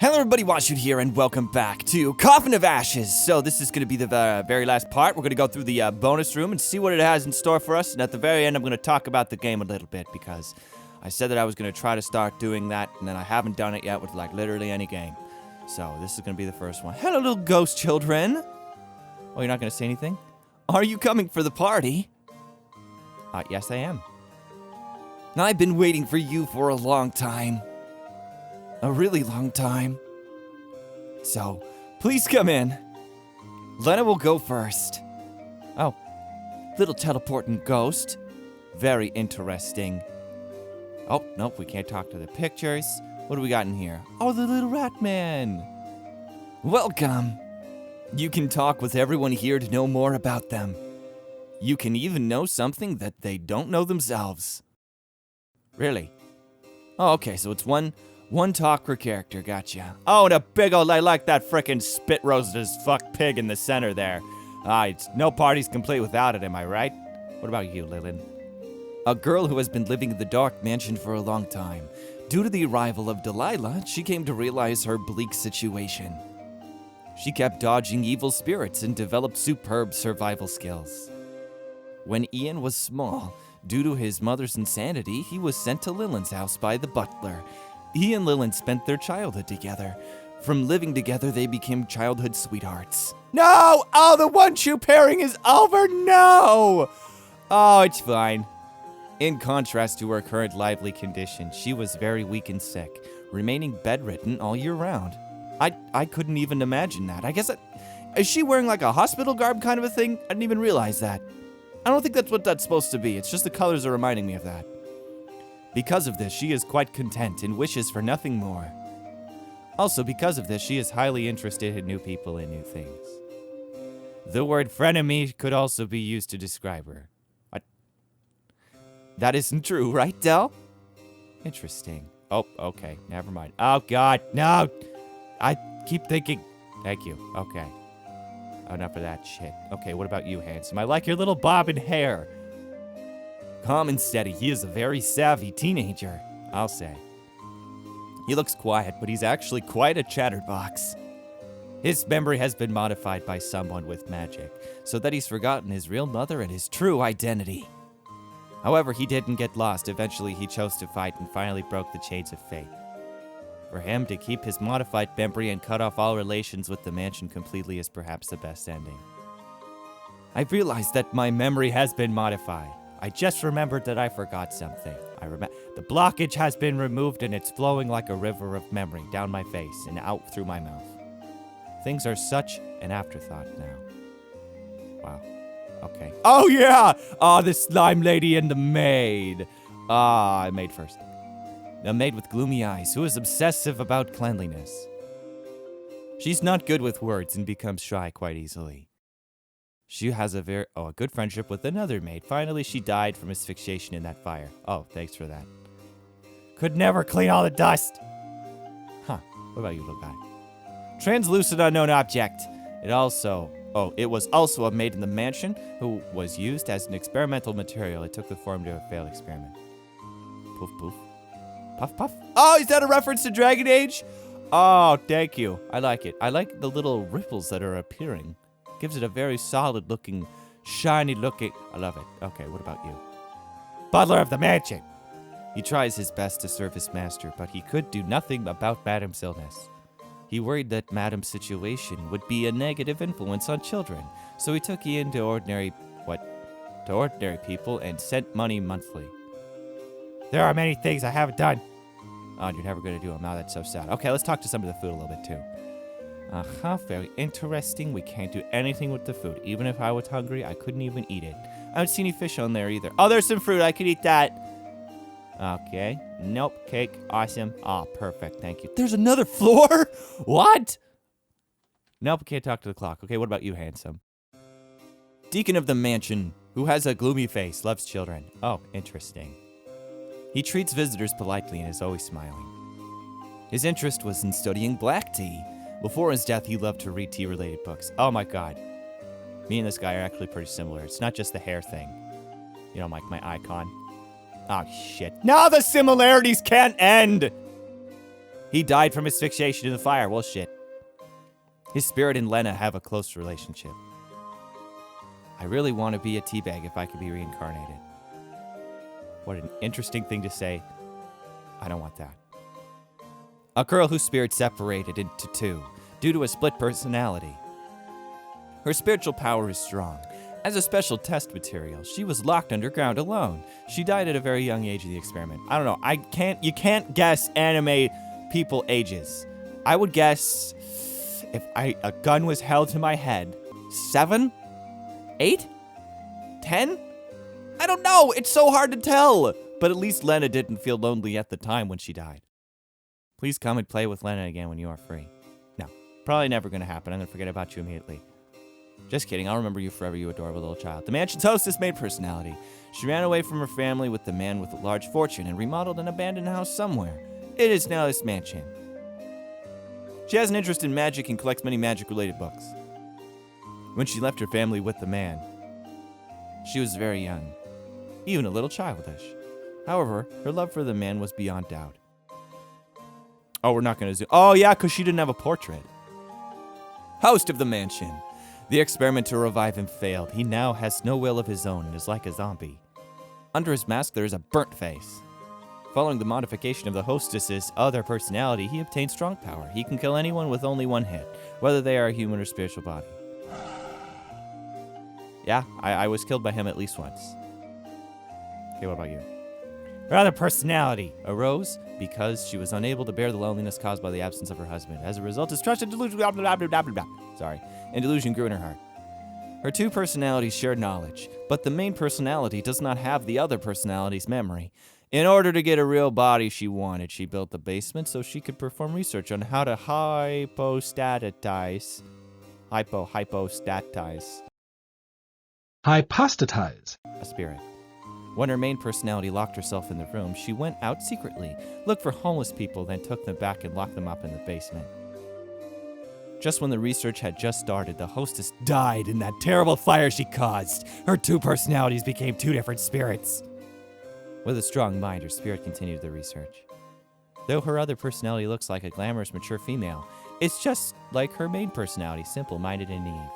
Hello everybody, Washoot here, and welcome back to Coffin of Ashes. So this is going to be the very last part. We're going to go through the bonus room and see what it has in store for us. And at the very end, I'm going to talk about the game a little bit, because I said that I was going to try to start doing that, and then I haven't done it yet with, like, literally any game. So this is going to be the first one. Hello, little ghost children. Oh, you're not going to say anything? Are you coming for the party? Yes, I am. I've been waiting for you for a long time. A really long time. So, please come in. Lena will go first. Oh, little teleporting ghost. Very interesting. Oh, nope, we can't talk to the pictures. What do we got in here? Oh, the little rat man. Welcome. You can talk with everyone here to know more about them. You can even know something that they don't know themselves. Really? Oh, okay, so it's one talk per character, gotcha. Oh, and a big old, I like that frickin' spit roasted as fuck pig in the center there. It's no party's complete without it, am I right? What about you, Lillian? A girl who has been living in the dark mansion for a long time. Due to the arrival of Delilah, she came to realize her bleak situation. She kept dodging evil spirits and developed superb survival skills. When Ian was small, due to his mother's insanity, he was sent to Lillian's house by the butler. He and Lillian spent their childhood together. From living together, they became childhood sweethearts. No! Oh, the one-shoe pairing is over! No! Oh, it's fine. In contrast to her current lively condition, she was very weak and sick, remaining bedridden all year round. I couldn't even imagine that. I guess is she wearing like a hospital garb kind of a thing? I didn't even realize that. I don't think that's what that's supposed to be. It's just the colors are reminding me of that. Because of this, she is quite content and wishes for nothing more. Also, because of this, she is highly interested in new people and new things. The word frenemy could also be used to describe her. What? That isn't true, right, Del? Interesting. Oh, okay, never mind. Oh, God, no! I keep thinking. Thank you, okay. Enough of that shit. Okay, what about you, handsome? I like your little bob and hair. Calm and steady, he is a very savvy teenager, I'll say. He looks quiet, but he's actually quite a chatterbox. His memory has been modified by someone with magic, so that he's forgotten his real mother and his true identity. However, he didn't get lost. Eventually, he chose to fight and finally broke the chains of fate. For him to keep his modified memory and cut off all relations with the mansion completely is perhaps the best ending. I've realized that my memory has been modified. I just remembered that I forgot something. The blockage has been removed and it's flowing like a river of memory down my face and out through my mouth. Things are such an afterthought now. Wow. Okay. Oh yeah! The slime lady and the maid. Maid first. A maid with gloomy eyes who is obsessive about cleanliness. She's not good with words and becomes shy quite easily. She has a good friendship with another maid. Finally, she died from asphyxiation in that fire. Oh, thanks for that. Could never clean all the dust. Huh, what about you, little guy? Translucent unknown object. It was also a maid in the mansion who was used as an experimental material. It took the form of a failed experiment. Poof, poof. Puff, puff. Oh, is that a reference to Dragon Age? Oh, thank you. I like it. I like the little ripples that are appearing. Gives it a very solid looking, shiny looking. I love it. Okay, what about you? Butler of the mansion. He tries his best to serve his master, but he could do nothing about Madame's illness. He worried that Madame's situation would be a negative influence on children, so he took Ian to ordinary people and sent money monthly. There are many things I haven't done. Oh, you're never going to do them. Now that's so sad. Okay, let's talk to some of the food a little bit, too. Very interesting. We can't do anything with the food. Even if I was hungry, I couldn't even eat it. I don't see any fish on there either. Oh, there's some fruit. I could eat that. Okay. Nope. Cake. Awesome. Oh, perfect. Thank you. There's another floor? What? Nope. Can't talk to the clock. Okay, what about you, handsome? Deacon of the mansion, who has a gloomy face, loves children. Oh, interesting. He treats visitors politely and is always smiling. His interest was in studying black tea. Before his death, he loved to read tea-related books. Oh my god. Me and this guy are actually pretty similar. It's not just the hair thing. You know, like my icon. Oh, shit. Now the similarities can't end! He died from asphyxiation in the fire. Well, shit. His spirit and Lena have a close relationship. I really want to be a teabag if I could be reincarnated. What an interesting thing to say. I don't want that. A girl whose spirit separated into two due to a split personality. Her spiritual power is strong. As a special test material, she was locked underground alone. She died at a very young age of the experiment. I don't know. You can't guess anime people ages. I would guess if a gun was held to my head, 7? 8? 10? I don't know. It's so hard to tell. But at least Lena didn't feel lonely at the time when she died. Please come and play with Lena again when you are free. No, probably never going to happen. I'm going to forget about you immediately. Just kidding. I'll remember you forever, you adorable little child. The mansion's hostess made personality. She ran away from her family with the man with a large fortune and remodeled an abandoned house somewhere. It is now this mansion. She has an interest in magic and collects many magic-related books. When she left her family with the man, she was very young, even a little childish. However, her love for the man was beyond doubt. Oh, we're not going to zoom. Oh, yeah, because she didn't have a portrait. Host of the mansion. The experiment to revive him failed. He now has no will of his own and is like a zombie. Under his mask, there is a burnt face. Following the modification of the hostess's other personality, he obtained strong power. He can kill anyone with only one hit, whether they are a human or spiritual body. Yeah, I was killed by him at least once. Okay, what about you? Her other personality arose because she was unable to bear the loneliness caused by the absence of her husband. As a result, distrust and delusion, and delusion grew in her heart. Her two personalities shared knowledge, but the main personality does not have the other personality's memory. In order to get a real body she wanted, she built the basement so she could perform research on how to hypostatize a spirit. When her main personality locked herself in the room, she went out secretly, looked for homeless people, then took them back and locked them up in the basement. Just when the research had just started, the hostess died in that terrible fire she caused. Her two personalities became two different spirits. With a strong mind, her spirit continued the research. Though her other personality looks like a glamorous, mature female, it's just like her main personality, simple-minded and naive.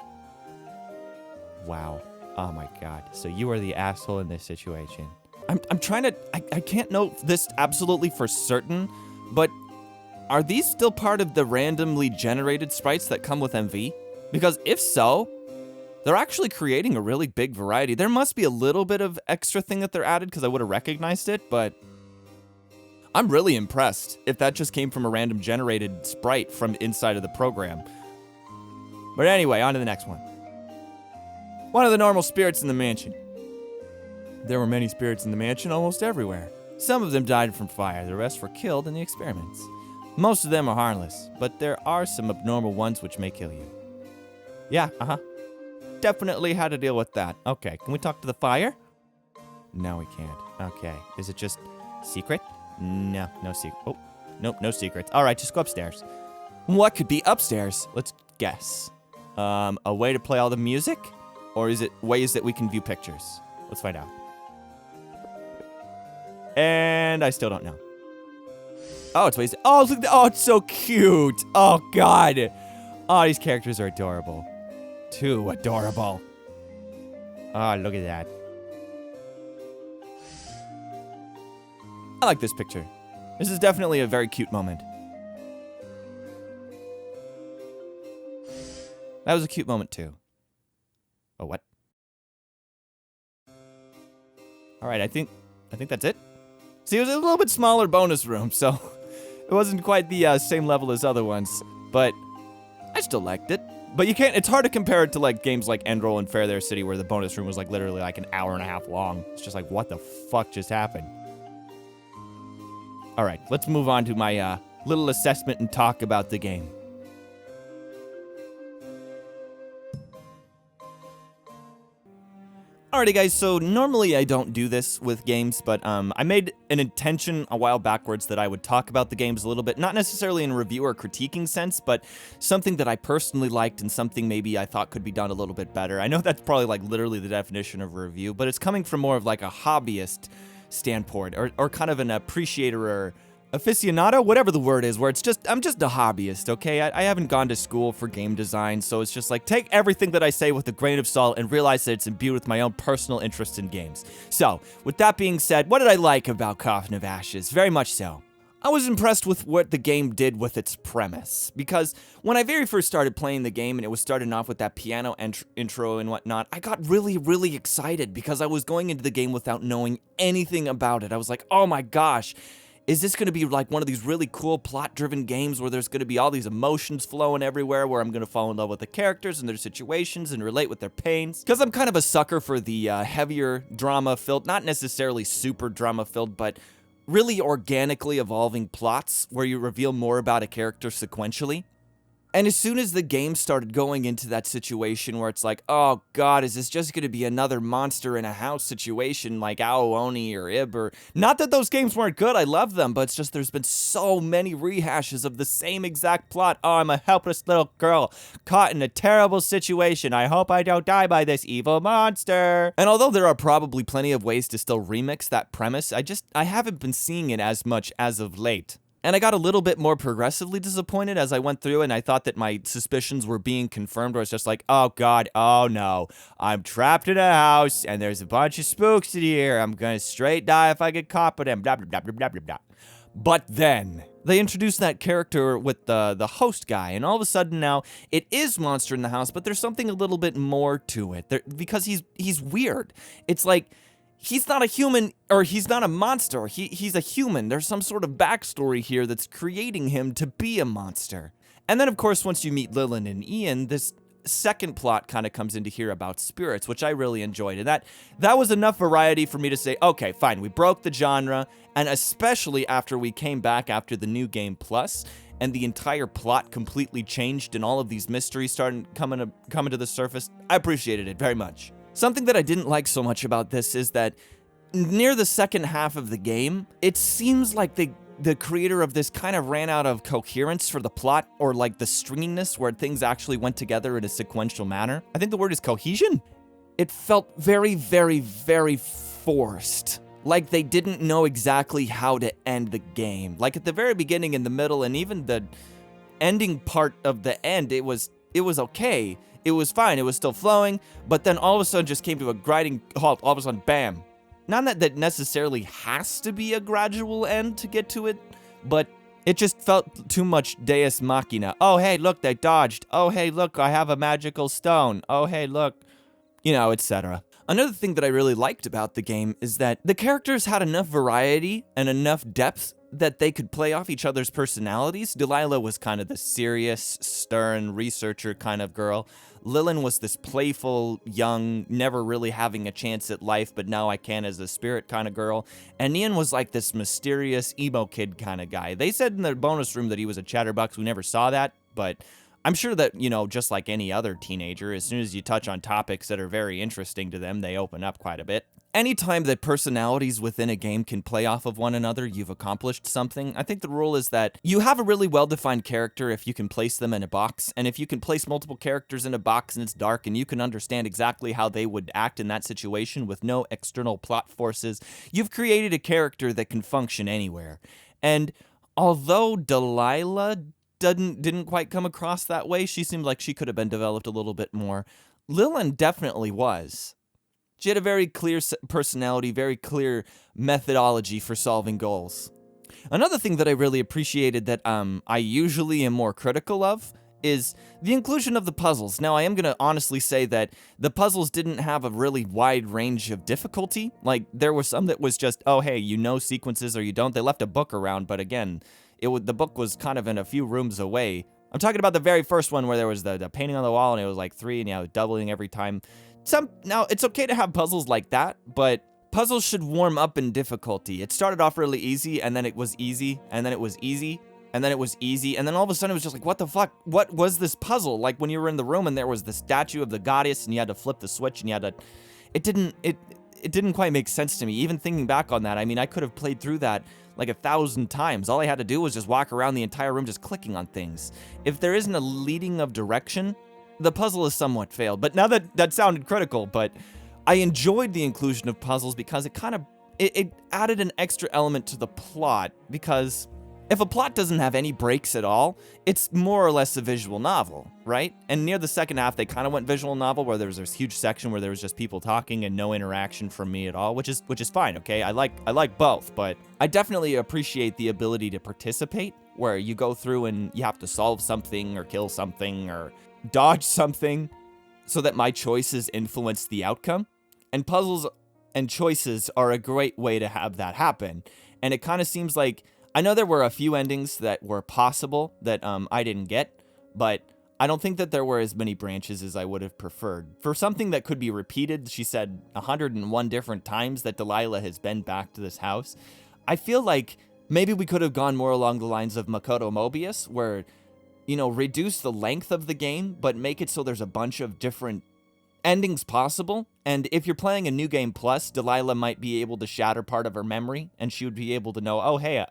Wow. Oh my god. So you are the asshole in this situation. I'm trying to... I can't know this absolutely for certain, but are these still part of the randomly generated sprites that come with MV? Because if so, they're actually creating a really big variety. There must be a little bit of extra thing that they're added because I would have recognized it, but I'm really impressed if that just came from a random generated sprite from inside of the program. But anyway, on to the next one. One of the normal spirits in the mansion. There were many spirits in the mansion almost everywhere. Some of them died from fire, the rest were killed in the experiments. Most of them are harmless, but there are some abnormal ones which may kill you. Yeah, definitely had to deal with that. Okay, can we talk to the fire? No, we can't. Okay, is it just secret? No secret. Oh, nope, no secrets. All right, just go upstairs. What could be upstairs? Let's guess. A way to play all the music? Or is it ways that we can view pictures? Let's find out. And I still don't know. Oh, it's ways. Oh, look! Oh, it's so cute. Oh God. Oh, these characters are adorable. Too adorable. Oh, look at that. I like this picture. This is definitely a very cute moment. That was a cute moment too. Oh, what? All right, I think that's it. See, it was a little bit smaller bonus room, so it wasn't quite the same level as other ones, but I still liked it. But you can't, it's hard to compare it to like games like Endroll and Fair There City where the bonus room was like literally like an hour and a half long. It's just like, what the fuck just happened? All right, let's move on to my little assessment and talk about the game. Alrighty guys, so normally I don't do this with games, but I made an intention a while backwards that I would talk about the games a little bit, not necessarily in a review or critiquing sense, but something that I personally liked and something maybe I thought could be done a little bit better. I know that's probably like literally the definition of a review, but it's coming from more of like a hobbyist standpoint, or kind of an appreciator or aficionado, whatever the word is, where it's just, I'm just a hobbyist, okay? I haven't gone to school for game design, so it's just like, take everything that I say with a grain of salt and realize that it's imbued with my own personal interest in games. So, with that being said, what did I like about Coffin of Ashes? Very much so. I was impressed with what the game did with its premise, because when I very first started playing the game and it was starting off with that piano intro and whatnot, I got really, really excited because I was going into the game without knowing anything about it. I was like, oh my gosh, is this going to be like one of these really cool plot-driven games where there's going to be all these emotions flowing everywhere, where I'm going to fall in love with the characters and their situations and relate with their pains? Because I'm kind of a sucker for the heavier drama-filled, not necessarily super drama-filled, but really organically evolving plots where you reveal more about a character sequentially. And as soon as the game started going into that situation where it's like, oh god, is this just going to be another monster in a house situation like Aooni or Ib, or... Not that those games weren't good, I love them, but it's just there's been so many rehashes of the same exact plot. Oh, I'm a helpless little girl caught in a terrible situation. I hope I don't die by this evil monster. And although there are probably plenty of ways to still remix that premise, I haven't been seeing it as much as of late. And I got a little bit more progressively disappointed as I went through, and I thought that my suspicions were being confirmed, where it's just like, oh god, oh no, I'm trapped in a house, and there's a bunch of spooks in here, I'm gonna straight die if I get caught with them, blah, blah, blah, blah, blah, blah, blah. But then, they introduced that character with the host guy, and all of a sudden now, it is Monster in the House, but there's something a little bit more to it, because he's weird. It's like, he's not a human, or he's not a monster. He's a human. There's some sort of backstory here that's creating him to be a monster. And then, of course, once you meet Lillian and Ian, this second plot kind of comes into here about spirits, which I really enjoyed. And that was enough variety for me to say, okay, fine, we broke the genre, and especially after we came back after the New Game Plus, and the entire plot completely changed, and all of these mysteries started coming to the surface, I appreciated it very much. Something that I didn't like so much about this is that near the second half of the game, it seems like the creator of this kind of ran out of coherence for the plot, or like the stringiness where things actually went together in a sequential manner. I think the word is cohesion. It felt very, very, very forced. Like they didn't know exactly how to end the game. Like at the very beginning, in the middle, and even the ending part of the end, it was okay. It was fine, it was still flowing, but then all of a sudden just came to a grinding halt, all of a sudden, bam. Not that necessarily has to be a gradual end to get to it, but it just felt too much Deus Machina. Oh, hey, look, they dodged. Oh, hey, look, I have a magical stone. Oh, hey, look, you know, etc. Another thing that I really liked about the game is that the characters had enough variety and enough depth that they could play off each other's personalities. Delilah was kind of the serious, stern, researcher kind of girl. Lillian was this playful, young, never really having a chance at life, but now I can as a spirit kind of girl. And Ian was like this mysterious, emo kid kind of guy. They said in the bonus room that he was a chatterbox. We never saw that, but I'm sure that, you know, just like any other teenager, as soon as you touch on topics that are very interesting to them, they open up quite a bit. Anytime that personalities within a game can play off of one another, you've accomplished something. I think the rule is that you have a really well-defined character if you can place them in a box, and if you can place multiple characters in a box and it's dark and you can understand exactly how they would act in that situation with no external plot forces, you've created a character that can function anywhere. And although Delilah didn't quite come across that way, she seemed like she could have been developed a little bit more. Lillian definitely was. She had a very clear personality, very clear methodology for solving goals. Another thing that I really appreciated that I usually am more critical of is the inclusion of the puzzles. Now, I am going to honestly say that the puzzles didn't have a really wide range of difficulty. Like, there was some that was just, oh, hey, you know sequences or you don't. They left a book around, but again, the book was kind of in a few rooms away. I'm talking about the very first one where there was the painting on the wall, and it was like 3, and it was doubling every time. Now, it's okay to have puzzles like that, but puzzles should warm up in difficulty. It started off really easy, and then it was easy, and then it was easy, and then it was easy, and then all of a sudden it was just like, what the fuck? What was this puzzle? Like when you were in the room and there was the statue of the goddess, and you had to flip the switch, and you had to... It didn't quite make sense to me. Even thinking back on that, I mean, I could have played through that like 1,000 times. All I had to do was just walk around the entire room just clicking on things. If there isn't a leading of direction, the puzzle is somewhat failed. But now that sounded critical, but I enjoyed the inclusion of puzzles because it kind of it added an extra element to the plot, because If a plot doesn't have any breaks at all, it's more or less a visual novel, right? And near the second half, they kind of went visual novel, where there was this huge section where there was just people talking and no interaction from me at all, which is fine, okay? I like both, but I definitely appreciate the ability to participate, where you go through and you have to solve something or kill something or dodge something so that my choices influence the outcome. And puzzles and choices are a great way to have that happen. And it kind of seems like, I know there were a few endings that were possible that I didn't get, but I don't think that there were as many branches as I would have preferred. For something that could be repeated, she said 101 different times that Delilah has been back to this house. I feel like maybe we could have gone more along the lines of Makoto Mobius, where, you know, reduce the length of the game, but make it so there's a bunch of different endings possible. And if you're playing a New Game Plus, Delilah might be able to shatter part of her memory, and she would be able to know, oh, hey,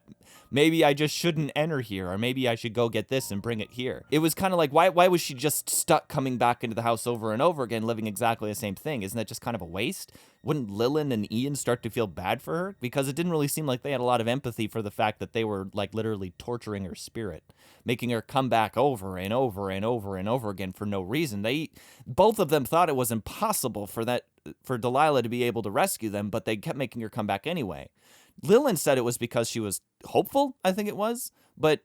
maybe I just shouldn't enter here, or maybe I should go get this and bring it here. It was kind of like, why was she just stuck coming back into the house over and over again, living exactly the same thing? Isn't that just kind of a waste? Wouldn't Lillian and Ian start to feel bad for her? Because it didn't really seem like they had a lot of empathy for the fact that they were, like, literally torturing her spirit, making her come back over and over and over and over again for no reason. Both of them thought it was impossible for Delilah to be able to rescue them, but they kept making her come back anyway. Lillian said it was because she was hopeful, I think it was, but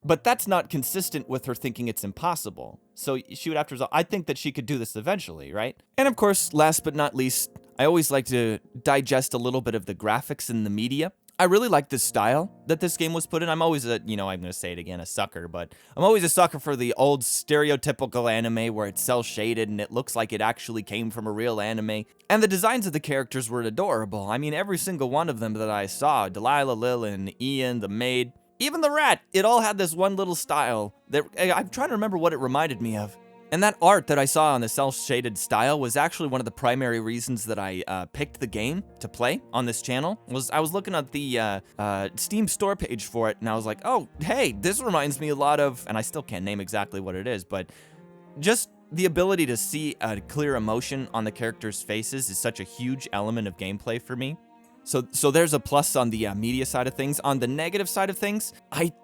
that's not consistent with her thinking it's impossible. So she would have to resolve, I think that she could do this eventually, right? And of course, last but not least, I always like to digest a little bit of the graphics and the media. I really like the style that this game was put in. I'm always I'm going to say it again, a sucker, but I'm always a sucker for the old stereotypical anime where it's cel-shaded and it looks like it actually came from a real anime. And the designs of the characters were adorable. I mean, every single one of them that I saw, Delilah, Lillian, Ian, the maid, even the rat, it all had this one little style that I'm trying to remember what it reminded me of. And that art that I saw on the cel-shaded style was actually one of the primary reasons that I picked the game to play on this channel. I was looking at the Steam store page for it, and I was like, oh, hey, this reminds me a lot of, and I still can't name exactly what it is, but just the ability to see a clear emotion on the characters' faces is such a huge element of gameplay for me. So there's a plus on the media side of things. On the negative side of things, I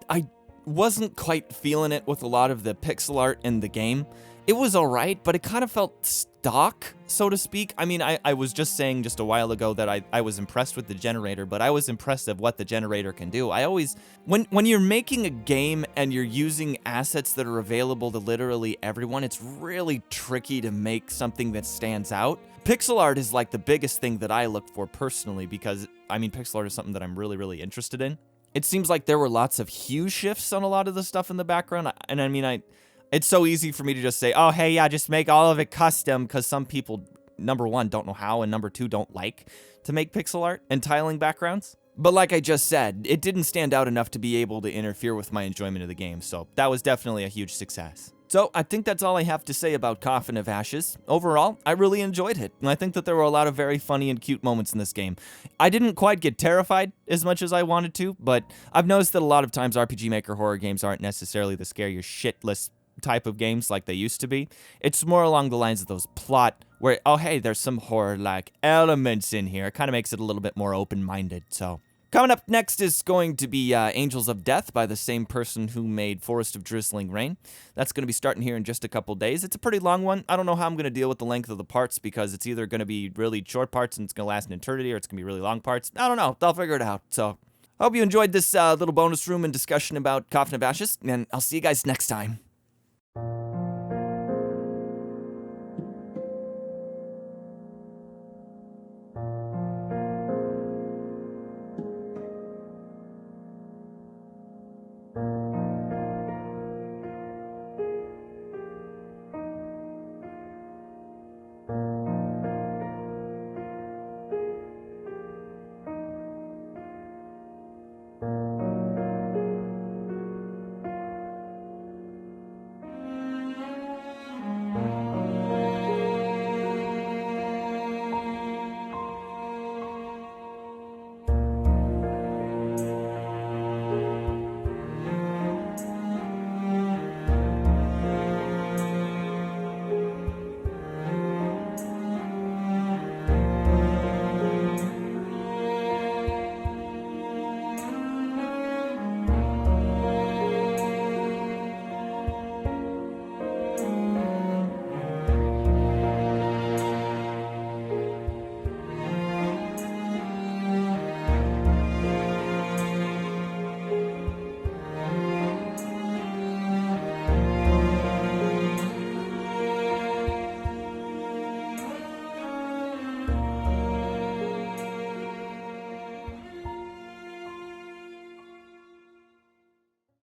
wasn't quite feeling it with a lot of the pixel art in the game. It was alright, but it kind of felt stock, so to speak. I mean, I was just saying just a while ago that I was impressed with the generator, but I was impressed of what the generator can do. I always, when you're making a game and you're using assets that are available to literally everyone, it's really tricky to make something that stands out. Pixel art is like the biggest thing that I look for personally, because, I mean, pixel art is something that I'm really, really interested in. It seems like there were lots of hue shifts on a lot of the stuff in the background, and I mean, it's so easy for me to just say, oh, hey, yeah, just make all of it custom, because some people, number one, don't know how, and number two, don't like to make pixel art and tiling backgrounds. But like I just said, it didn't stand out enough to be able to interfere with my enjoyment of the game, so that was definitely a huge success. So I think that's all I have to say about Coffin of Ashes. Overall, I really enjoyed it, and I think that there were a lot of very funny and cute moments in this game. I didn't quite get terrified as much as I wanted to, but I've noticed that a lot of times RPG Maker horror games aren't necessarily the scare your shitless type of games like they used to be. It's more along the lines of those plot where, oh hey, there's some horror-like elements in here. It kind of makes it a little bit more open-minded. So coming up next is going to be Angels of Death by the same person who made Forest of Drizzling Rain. That's going to be starting here in just a couple days. It's a pretty long one. I don't know how I'm going to deal with the length of the parts, because it's either going to be really short parts and it's going to last an eternity, or it's going to be really long parts. I don't know. I'll figure it out. So I hope you enjoyed this little bonus room and discussion about Coffin of Ashes, and I'll see you guys next time.